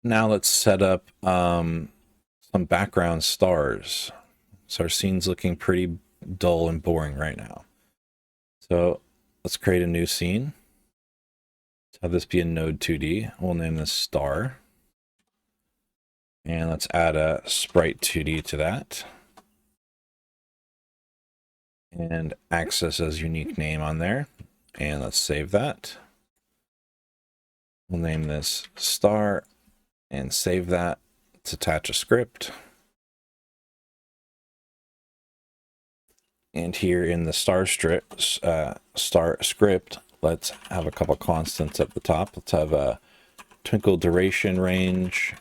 Now let's set up some background stars. So our scene's looking pretty dull and boring right now. So let's create a new scene. Let's have this be a node 2D. We'll name this star. And let's add a sprite 2D to that. And access as unique name on there. And let's save that. We'll name this star and save that. Let's attach a script. And here in the star script, let's have a couple constants at the top. Let's have a twinkle duration range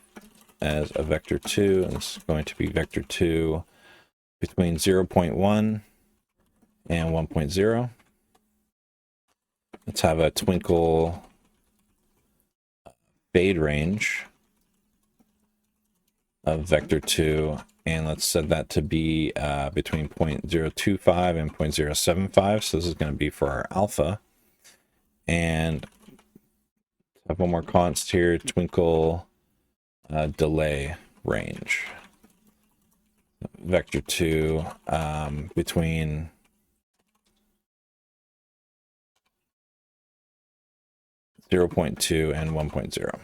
as a vector 2, and this is going to be vector 2 between 0.1 and 1.0. Let's have a twinkle fade range of vector 2, and let's set that to be between 0.025 and 0.075. So this is going to be for our alpha. And have one more const here, twinkle delay range. Vector 2 between 0.2 and 1.0.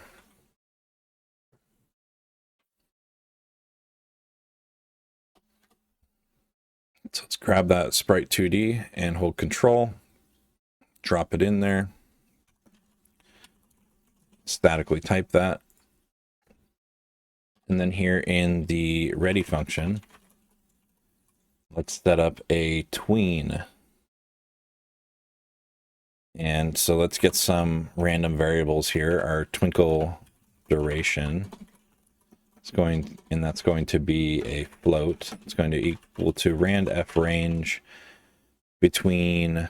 So let's grab that sprite 2D and hold control, drop it in there, statically type that. And then here in the ready function, let's set up a tween. And so let's get some random variables here. Our twinkle duration is going, and that's going to be a float. It's going to equal to randf range between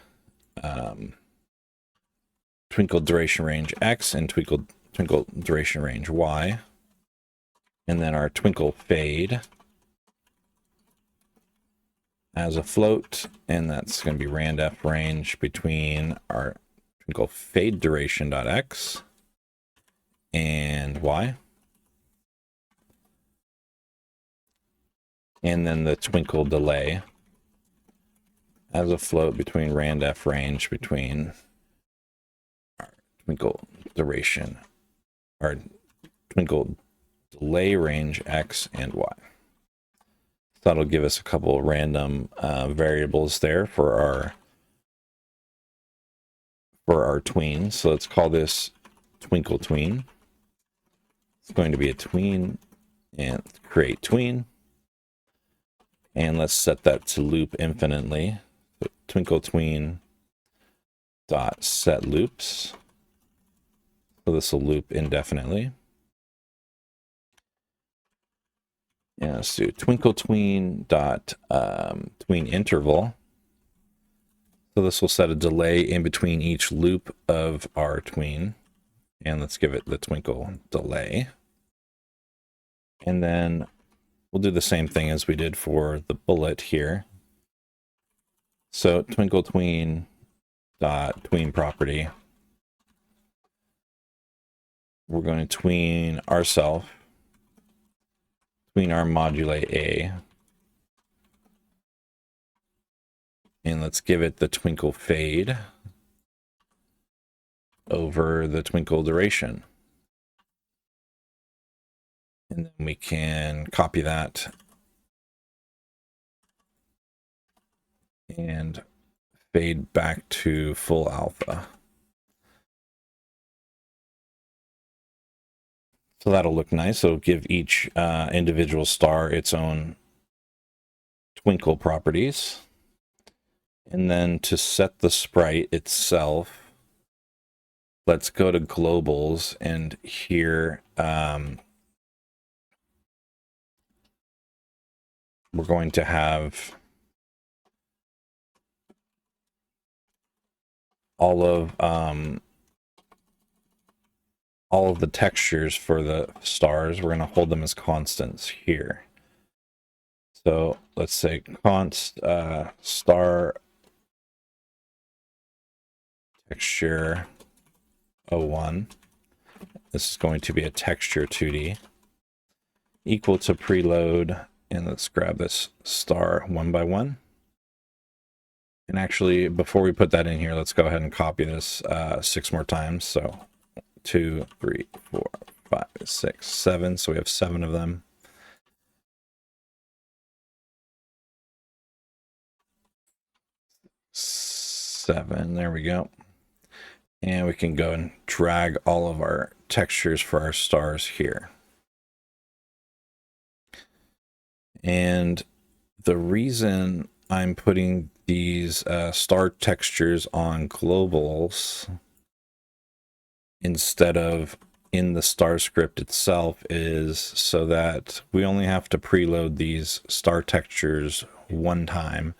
twinkle duration range x and twinkle duration range y. And then our twinkle fade as a float, and that's going to be randf range between our twinkle fade duration dot x and y. And then the twinkle delay as a float between randf range between our twinkle duration, our twinkle delay range x and y. That'll give us a couple of random variables there for our tween. So let's call this twinkle tween. It's going to be a tween and create tween. And let's set that to loop infinitely. So twinkle tween dot set loops. So this will loop indefinitely. And let's do twinkle tween dot tween interval. So this will set a delay in between each loop of our tween. And let's give it the twinkle delay. And then we'll do the same thing as we did for the bullet here. So twinkle tween dot tween property. We're going to tween ourself, tween our modulate A. And let's give it the twinkle fade over the twinkle duration. And then we can copy that and fade back to full alpha. So that'll look nice. It'll give each individual star its own twinkle properties. And then to set the sprite itself, let's go to globals, and here we're going to have all of the textures for the stars. We're going to hold them as constants here. So let's say const star texture 01, This is going to be a texture 2D equal to preload. And let's grab this star one by one. And actually, before we put that in here, let's go ahead and copy this 6 more times. So 2, 3, 4, 5, 6, 7. So we have 7 of them. Seven. There we go. And we can go and drag all of our textures for our stars here. And the reason I'm putting these star textures on globals instead of in the star script itself is so that we only have to preload these star textures one time.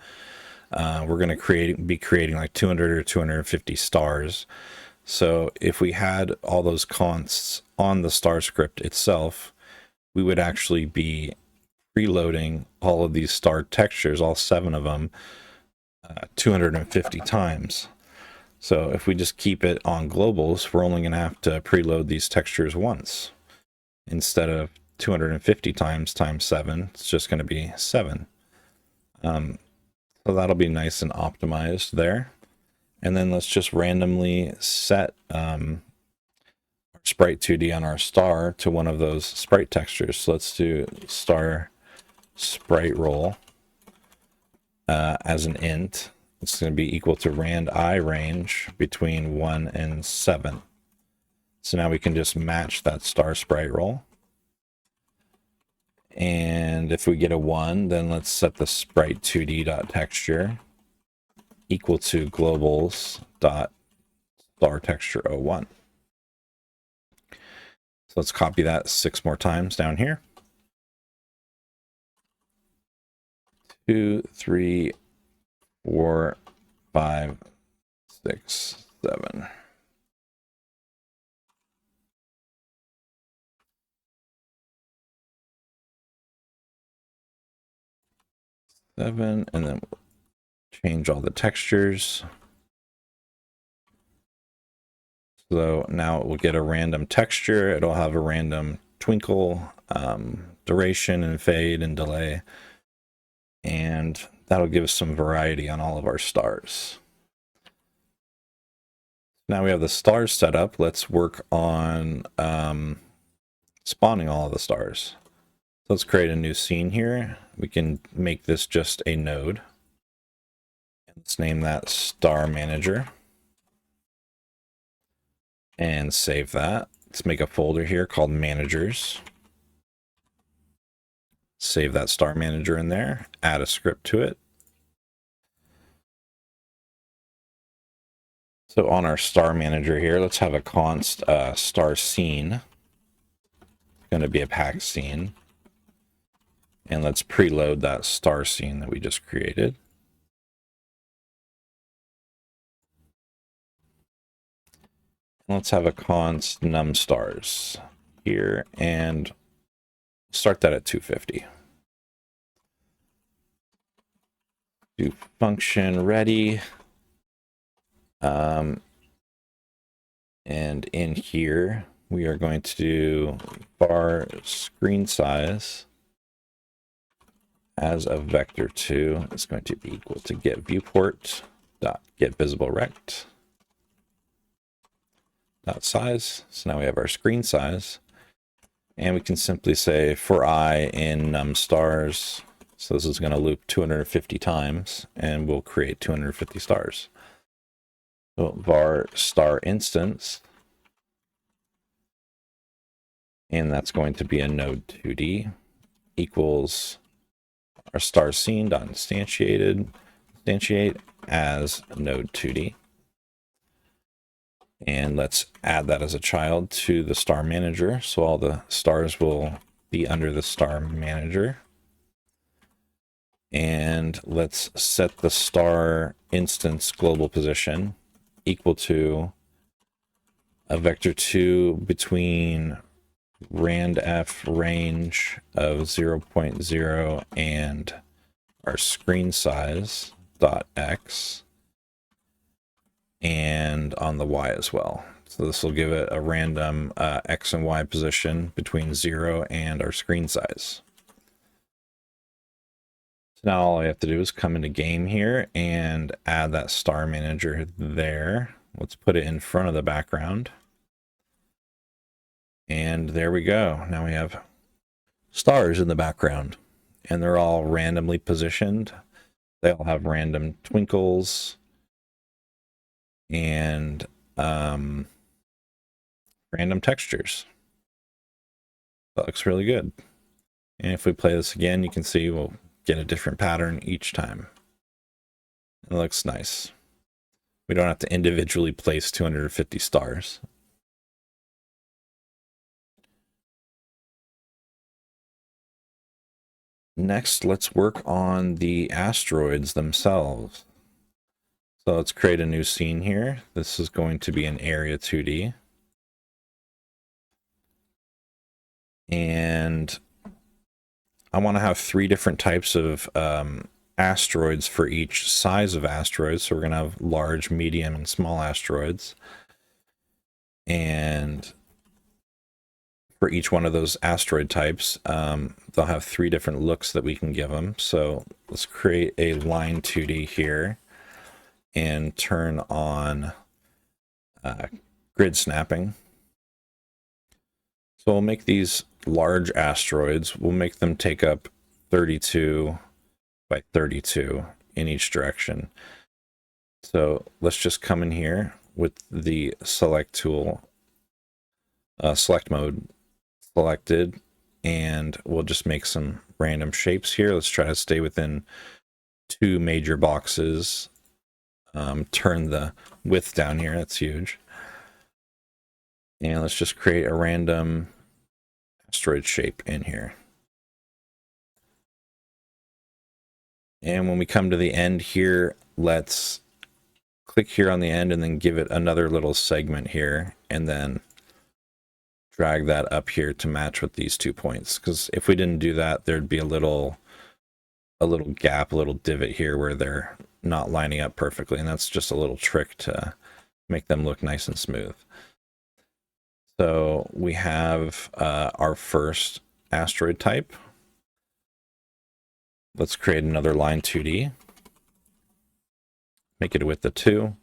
We're going to be creating like 200 or 250 stars. So if we had all those consts on the star script itself, we would actually be preloading all of these star textures, all 7 of them, 250 times. So if we just keep it on globals, we're only going to have to preload these textures once. Instead of 250 times 7, it's just going to be 7. So that'll be nice and optimized there. And then let's just randomly set sprite 2D on our star to one of those sprite textures. So let's do star sprite roll as an int. It's going to be equal to rand I range between 1 and 7. So now we can just match that star sprite roll. And if we get a 1, then let's set the sprite 2D.texture equal to globals.starTexture01. So let's copy that 6 more times down here. 2, 3, 4, 5, 6, 7. And then we'll change all the textures. So now it will get a random texture. It'll have a random twinkle, duration and fade and delay. And that'll give us some variety on all of our stars. Now we have the stars set up. Let's work on spawning all of the stars. So let's create a new scene here. We can make this just a node. Let's name that Star Manager. And save that. Let's make a folder here called Managers. Save that Star Manager in there. Add a script to it. So on our Star Manager here, let's have a const star scene. It's going to be a pack scene. And let's preload that star scene that we just created. Let's have a const num stars here and start that at 250. Do function ready. And in here, we are going to do var screen size as a vector2. It's going to be equal to get viewport dot get visible rect dot size. So now we have our screen size, and we can simply say for I in num stars. So this is going to loop 250 times, and we'll create 250 stars. So var star instance, and that's going to be a node 2D equals our star scene dot instantiate as node 2D. And let's add that as a child to the Star Manager. So all the stars will be under the Star Manager. And let's set the star instance global position equal to a vector2 between randf range of 0.0 and our screen size dot x. And and on the Y as well. So this will give it a random X and Y position between 0 and our screen size. So now all I have to do is come into game here and add that star manager there. Let's put it in front of the background. And there we go. Now we have stars in the background, and they're all randomly positioned. They all have random twinkles and random textures. That looks really good. And if we play this again, you can see we'll get a different pattern each time. It looks nice. We don't have to individually place 250 stars. Next, let's work on the asteroids themselves. So let's create a new scene here. This is going to be an area 2D. And I want to have 3 different types of asteroids for each size of asteroids. So we're going to have large, medium, and small asteroids. And for each one of those asteroid types, they'll have 3 different looks that we can give them. So let's create a line 2D here and turn on grid snapping. So we'll make these large asteroids. We'll make them take up 32 by 32 in each direction. So let's just come in here with the select tool, select mode selected, and we'll just make some random shapes here. Let's try to stay within 2 major boxes. Turn the width down here, that's huge. And let's just create a random asteroid shape in here. And when we come to the end here, let's click here on the end and then give it another little segment here, and then drag that up here to match with these 2 points. Because if we didn't do that, there'd be a little gap, a little divot here where they're not lining up perfectly, and that's just a little trick to make them look nice and smooth. So we have our first asteroid type. Let's create another line 2D. Make it a width of 2.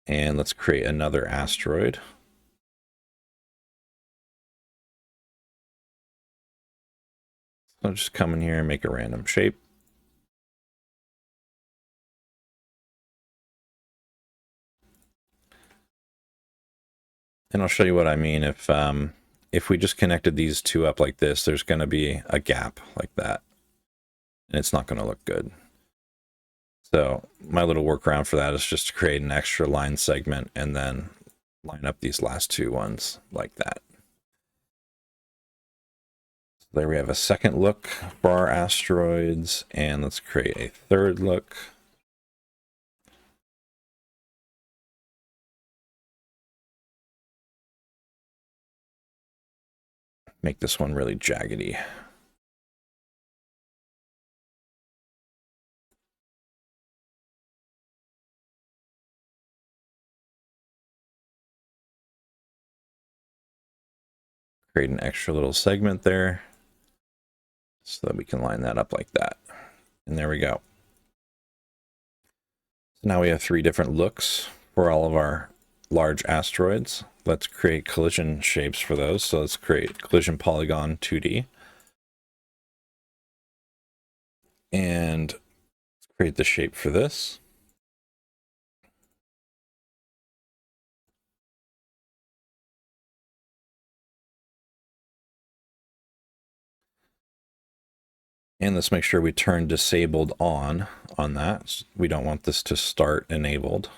And let's create another asteroid. So I'll just come in here and make a random shape. And I'll show you what I mean. If we just connected these 2 up like this, there's going to be a gap like that, and it's not going to look good. So my little workaround for that is just to create an extra line segment and then line up these last 2 ones like that. So there we have a second look for our asteroids, and let's create a third look. Make this one really jaggedy. Create an extra little segment there so that we can line that up like that. And there we go. So now we have 3 different looks for all of our large asteroids. Let's create collision shapes for those. So let's create collision polygon 2D. And let's create the shape for this. And let's make sure we turn disabled on that. We don't want this to start enabled.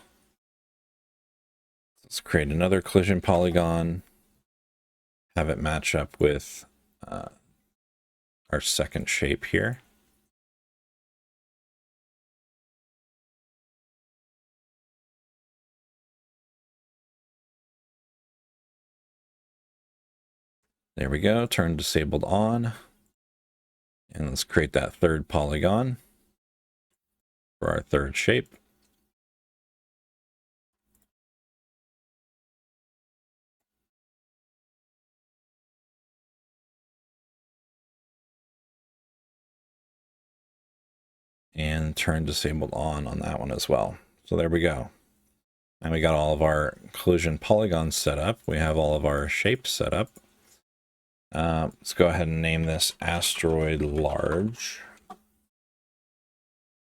Let's create another collision polygon, have it match up with our second shape here. There we go, turn disabled on. And let's create that third polygon for our third shape. and turn disabled on that one as well. So there we go. And we got all of our collision polygons set up. We have all of our shapes set up. Let's go ahead and name this asteroid large.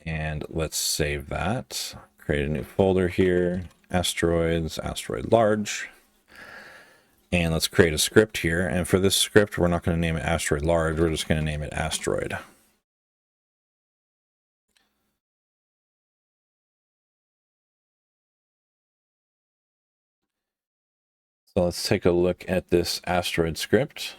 And let's save that. Create a new folder here. Asteroids, asteroid large. And let's create a script here. And for this script, we're not going to name it asteroid large. We're just going to name it asteroid. So let's take a look at this asteroid script.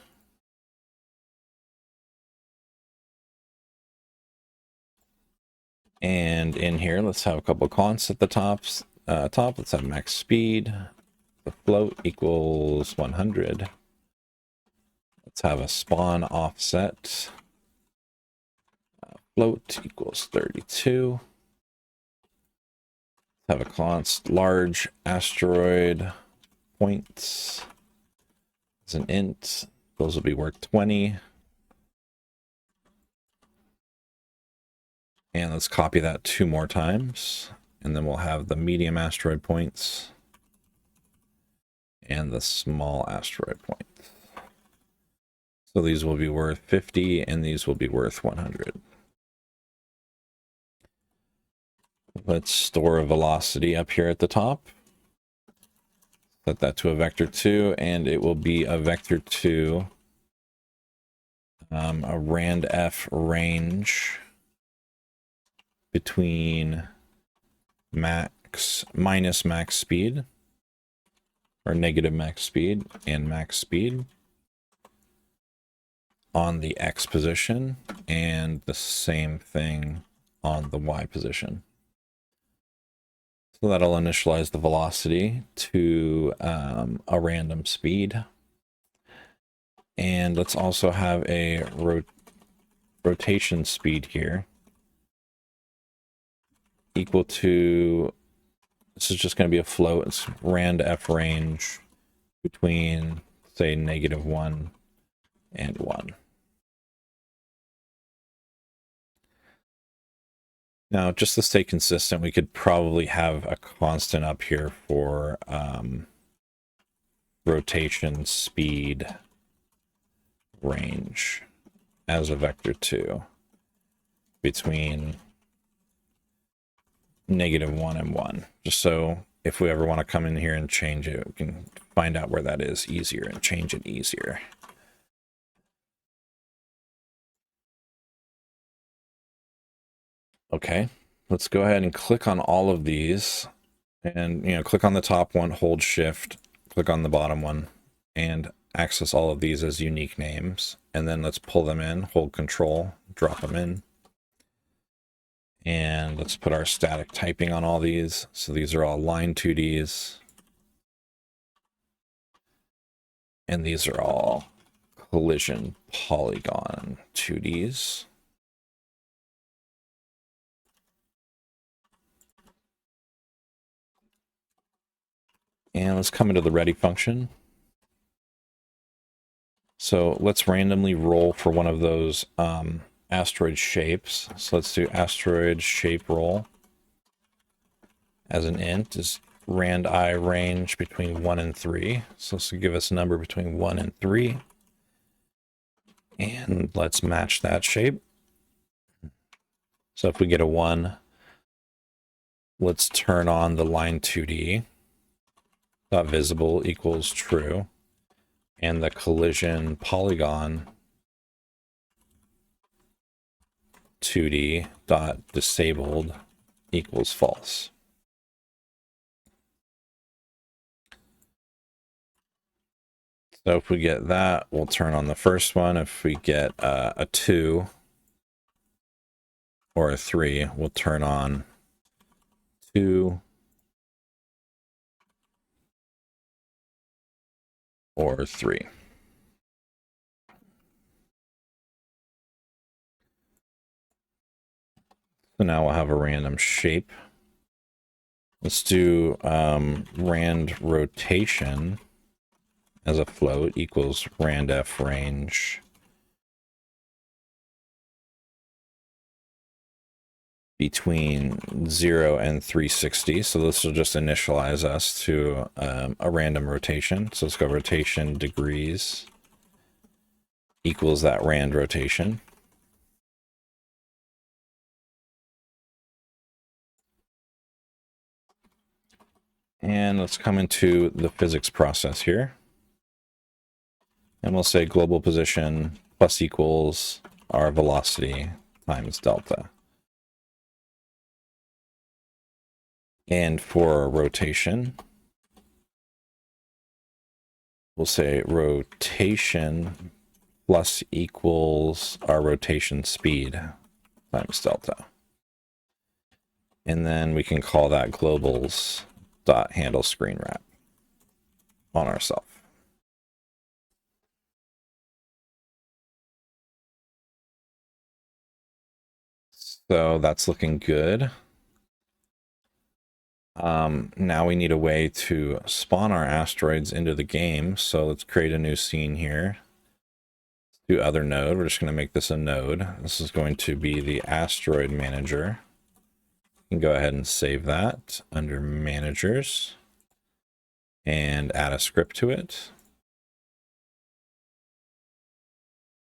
And in here, let's have a couple of consts at the top. Let's have max speed. The float equals 100. Let's have a spawn offset. Float equals 32. Let's have a const large asteroid points as an int. Those will be worth 20. And let's copy that 2 more times. And then we'll have the medium asteroid points and the small asteroid points. So these will be worth 50 and these will be worth 100. Let's store a velocity up here at the top. Set that to a vector 2, and it will be a vector 2, a rand f range between minus max speed, or negative max speed, and max speed on the x position, and the same thing on the y position. So that'll initialize the velocity to a random speed. And let's also have a rotation speed here equal to, this is just going to be a float. It's rand f range between, say, -1 and 1. Now, just to stay consistent, we could probably have a constant up here for rotation speed range as a vector 2 between -1 and 1. Just so if we ever want to come in here and change it, we can find out where that is easier and change it easier. Okay, let's go ahead and click on all of these, and click on the top one, hold shift, click on the bottom one, and access all of these as unique names. And then let's pull them in, hold control, drop them in. And let's put our static typing on all these. So these are all line 2Ds. And these are all collision polygon 2Ds. And let's come into the ready function. So let's randomly roll for one of those asteroid shapes. So let's do asteroid shape roll as an int is rand I range between 1 and 3. So this will give us a number between 1 and 3. And let's match that shape. So if we get a 1, let's turn on the line 2D. Dot visible equals true. And the collision polygon 2D dot disabled equals false. So if we get that, we'll turn on the first one. If we get a 2 or a 3, we'll turn on 2 or 3. So now we'll have a random shape. Let's do rand rotation as a float equals rand f range between 0 and 360. So this will just initialize us to a random rotation. So let's go rotation degrees equals that rand rotation. And let's come into the physics process here. And we'll say global position plus equals our velocity times delta. And for rotation, we'll say rotation plus equals our rotation speed times delta. And then we can call that globals dot handle screen wrap on ourselves. So that's looking good. Now we need a way to spawn our asteroids into the game. So let's create a new scene here. Do other node. We're just going to make this a node. This is going to be the asteroid manager. You can go ahead and save that under managers and add a script to it.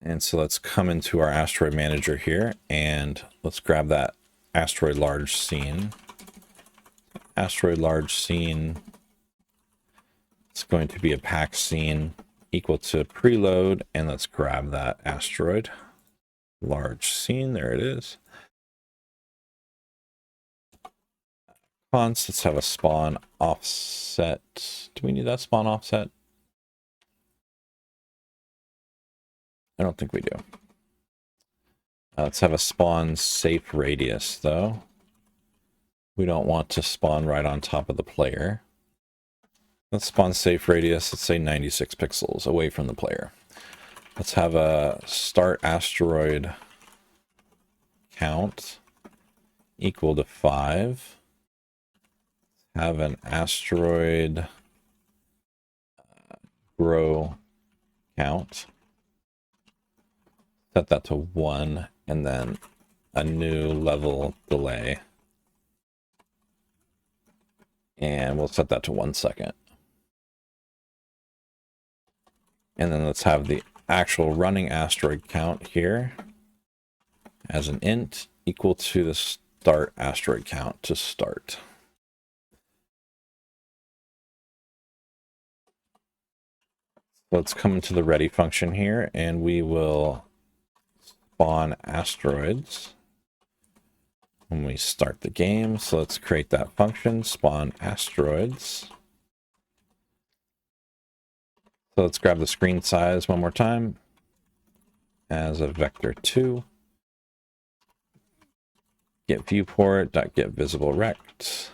And so let's come into our asteroid manager here and let's grab that asteroid large scene. Asteroid large scene, it's going to be a pack scene equal to preload, and let's grab that asteroid large scene. There it is. Let's have a spawn offset. Do we need that spawn offset? I don't think we do. Let's have a spawn safe radius though. We don't want to spawn right on top of the player. Let's spawn safe radius, let's say 96 pixels away from the player. Let's have a start asteroid count equal to 5. Have an asteroid grow count. Set that to 1 and then a new level delay. And we'll set that to 1 second. And then let's have the actual running asteroid count here as an int equal to the start asteroid count to start. Let's come into the ready function here and we will spawn asteroids when we start the game. So let's create that function, spawn asteroids. So let's grab the screen size one more time as a vector 2. Get viewport.get visible rect.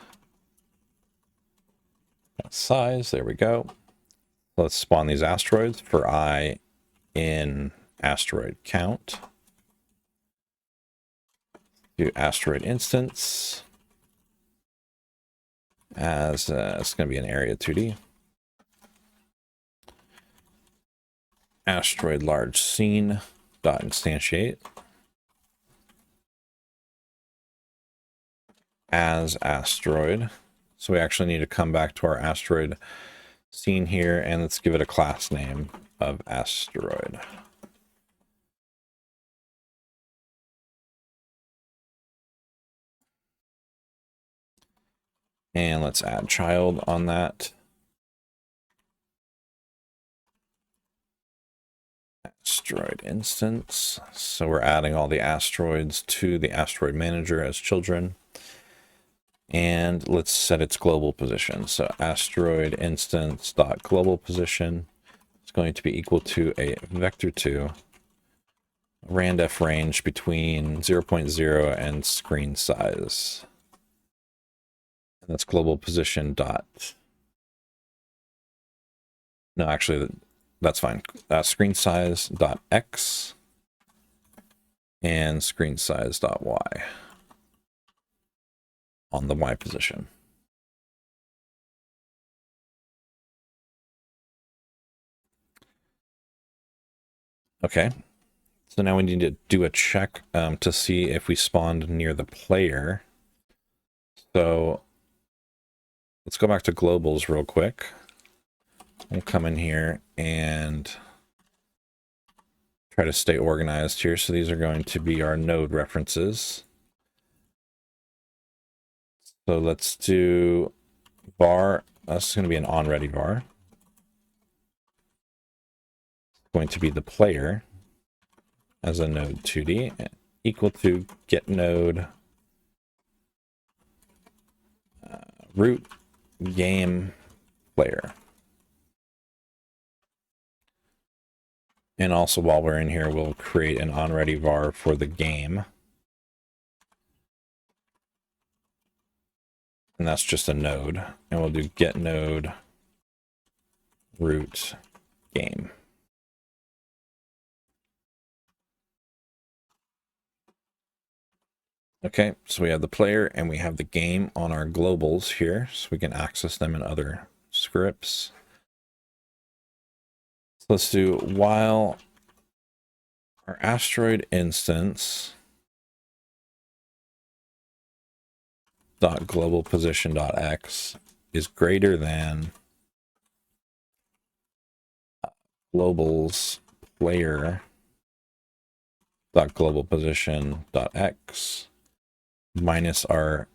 Size, there we go. Let's spawn these asteroids for I in asteroid count. Do asteroid instance as it's going to be an area 2D. Asteroid large scene dot instantiate as asteroid. So we actually need to come back to our asteroid scene here and let's give it a class name of asteroid. And let's add child on that. Asteroid instance. So we're adding all the asteroids to the asteroid manager as children. And let's set its global position. So asteroid instance dot global position is going to be equal to a vector 2 randef range between 0.0 and screen size. And that's global position dot. No, actually, that's fine. Screen size dot x and screen size dot y on the y position. Okay, So now we need to do a check to see if we spawned near the player. So let's go back to globals real quick. We'll come in here and try to stay organized here. So these are going to be our node references. So let's do var. That's going to be an onReady var. It's going to be the player as a node 2D equal to get node root game player. And also while we're in here, we'll create an onReady var for the game. And that's just a node. And we'll do get node root game. Okay, so we have the player and we have the game on our globals here, so we can access them in other scripts. So let's do while our asteroid instance dot global position dot x is greater than globals player dot global position dot x minus our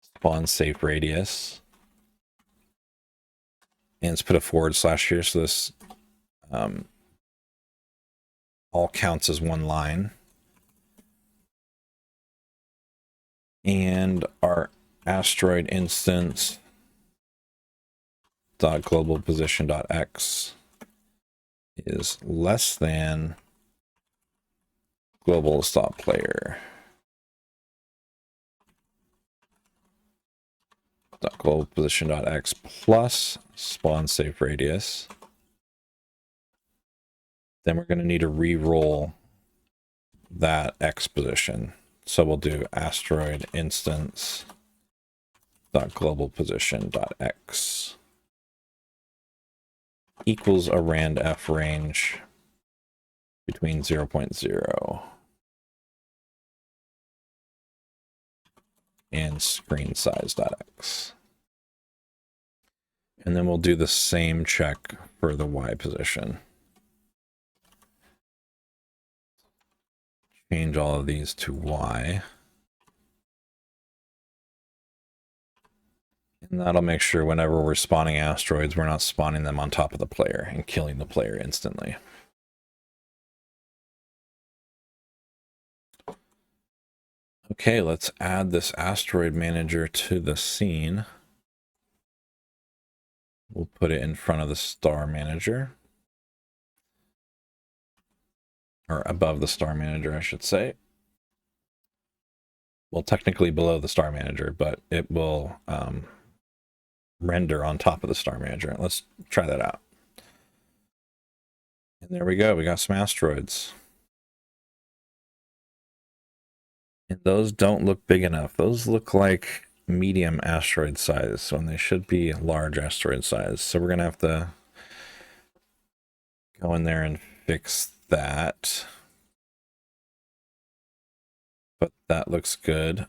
spawn safe radius. And let's put a / here so this all counts as one line. And our asteroid instance dot global position dot x is less than globals dot player dot global position dot x plus spawn safe radius. Then we're going to need to re-roll that x position. So we'll do asteroid instance dot global position dot x equals a randf range between 0.0 and screen size.x. And then we'll do the same check for the y position. Change all of these to y. And that'll make sure whenever we're spawning asteroids, we're not spawning them on top of the player and killing the player instantly. Okay, let's add this asteroid manager to the scene. We'll put it in front of the star manager. Or above the star manager, I should say. Well, technically below the star manager, but it will render on top of the star manager. Let's try that out. And there we go. We got some asteroids. And those don't look big enough. Those look like medium asteroid size when they should be large asteroid size. So we're going to have to go in there and fix that. But that looks good.